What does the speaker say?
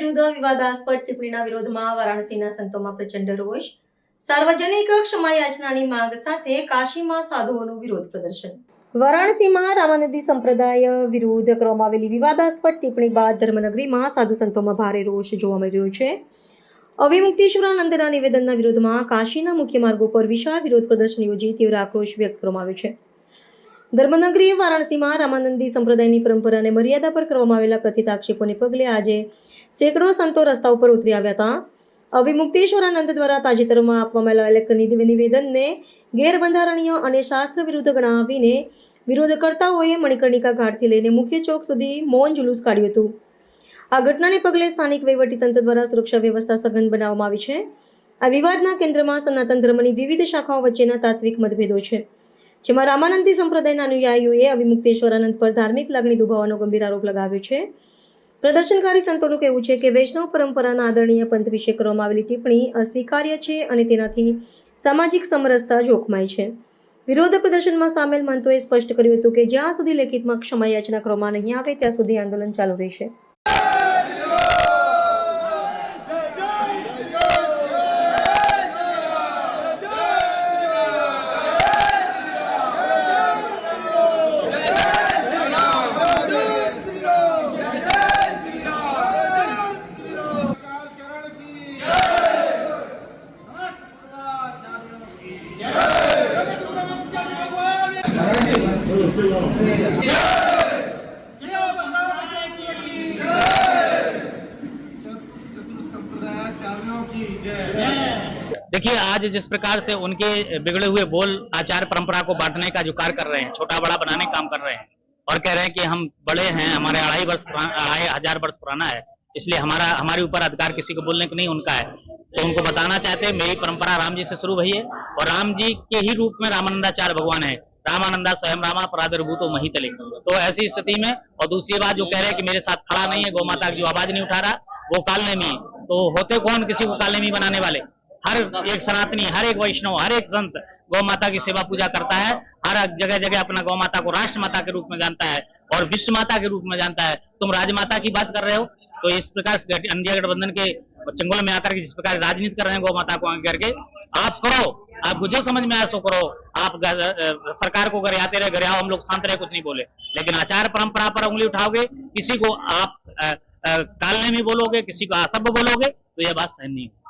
વિરુદ્ધ વિવાદાસ્પદ ટિપ્પણીના વિરોધમાં વારાણસીના સંતોમાં પ્રચંડ રોષ, સાર્વજનિક ક્ષમાયાચનાની માંગ સાથે કાશીમાં સાધુઓનું વિરોધ પ્રદર્શન। વારાણસીમાં રામાનંદી સંપ્રદાય વિરુદ્ધ કરવામાં આવેલી વિવાદાસ્પદ ટિપ્પણી બાદ ધર્મનગરીમાં સાધુ સંતોમાં ભારે રોષ જોવા મળી રહ્યો છે। અવિમુક્તેશ્વરાનંદના નિવેદનના વિરોધમાં કાશીના મુખ્ય માર્ગો પર વિશાળ વિરોધ પ્રદર્શન યોજી તીવ્ર આક્રોશ વ્યક્ત કરવામાં આવ્યો છે। ધર્મનગરી વારાણસીમાં રામાનંદી સંપ્રદાયની પરંપરાને મર્યાદા પર કરવામાં આવેલા કથિત આક્ષેપોને પગલે આજે સેંકડો સંતો રસ્તા ઉપર ઉતરી આવ્યા હતા। અવિમુક્તેશ્વરાનંદ દ્વારા તાજેતરમાં આપવામાં આવેલા એક નિવેદનને ગેરબંધારણીય અને શાસ્ત્ર વિરુદ્ધ ગણાવીને વિરોધકર્તાઓએ મણિકર્ણિકા ઘાટથી લઈને મુખ્ય ચોક સુધી મૌન જુલુસ કાઢ્યું હતું। આ ઘટનાને પગલે સ્થાનિક વહીવટીતંત્ર દ્વારા સુરક્ષા વ્યવસ્થા સઘન બનાવવામાં આવી છે। આ વિવાદના કેન્દ્રમાં સનાતન ધર્મની વિવિધ શાખાઓ વચ્ચેના તાત્વિક મતભેદો છે, જેમાં રામાનંદી સંપ્રદાયના અનુયાયીઓએ અવિમુક્તેશ્વરાનંદ પર ધાર્મિક લાગણી દુભાવવાનો ગંભીર આરોપ લગાવ્યો છે। પ્રદર્શનકારી સંતોનું કહેવું છે કે વૈષ્ણવ પરંપરાના આદરણીય પંથ વિશે કરવામાં આવેલી ટિપ્પણી અસ્વીકાર્ય છે અને તેનાથી સામાજિક સમરસતા જોખમાય છે। વિરોધ પ્રદર્શનમાં સામેલ મંતોએ સ્પષ્ટ કર્યું હતું કે જ્યાં સુધી લેખિતમાં ક્ષમાયાચના કરવામાં નહીં આવે ત્યાં સુધી આંદોલન ચાલુ રહેશે। देखिए, आज जिस प्रकार से उनके बिगड़े हुए बोल आचार परंपरा को बांटने का जो कार्य कर रहे हैं, छोटा बड़ा बनाने का काम कर रहे हैं और कह रहे हैं कि हम बड़े हैं, हमारे 2,500 वर्ष पुराना है, इसलिए हमारे ऊपर अधिकार किसी को बोलने को नहीं उनका है। तो उनको बताना चाहते हैं मेरी परंपरा राम जी से शुरू हुई है और राम जी के ही रूप में रामानंदाचार्य भगवान है। रामानंदा स्वयं रामा प्रादुर्भूतो महितले। तो ऐसी स्थिति में और दूसरी बात जो कह रहे हैं कि मेरे साथ खड़ा नहीं है, गौ माता की जो आवाज नहीं उठा रहा वो कालनेमी है। तो होते कौन किसी को कालनेमी बनाने वाले? हर एक सनातनी, हर एक वैष्णव, हर एक संत गौ माता की सेवा पूजा करता है, हर जगह जगह अपना गौ माता को राष्ट्र माता के रूप में जानता है और विश्व माता के रूप में जानता है। तुम राजमाता की बात कर रहे हो, तो इस प्रकार से इंडिया गठबंधन के चंगुल में आकर के जिस प्रकार राजनीति कर रहे हैं गौ माता को आगे करके, आप करो, आपको जो समझ में आया सो करो। आप सरकार को गरियाते रहे, गरियाओ, हम लोग शांत रहे, कुछ नहीं बोले, लेकिन आचार परंपरा पर उंगली उठाओगे, किसी को आप कालने में बोलोगे, किसी को असभ्य बोलोगे, तो यह बात सहन नहीं है।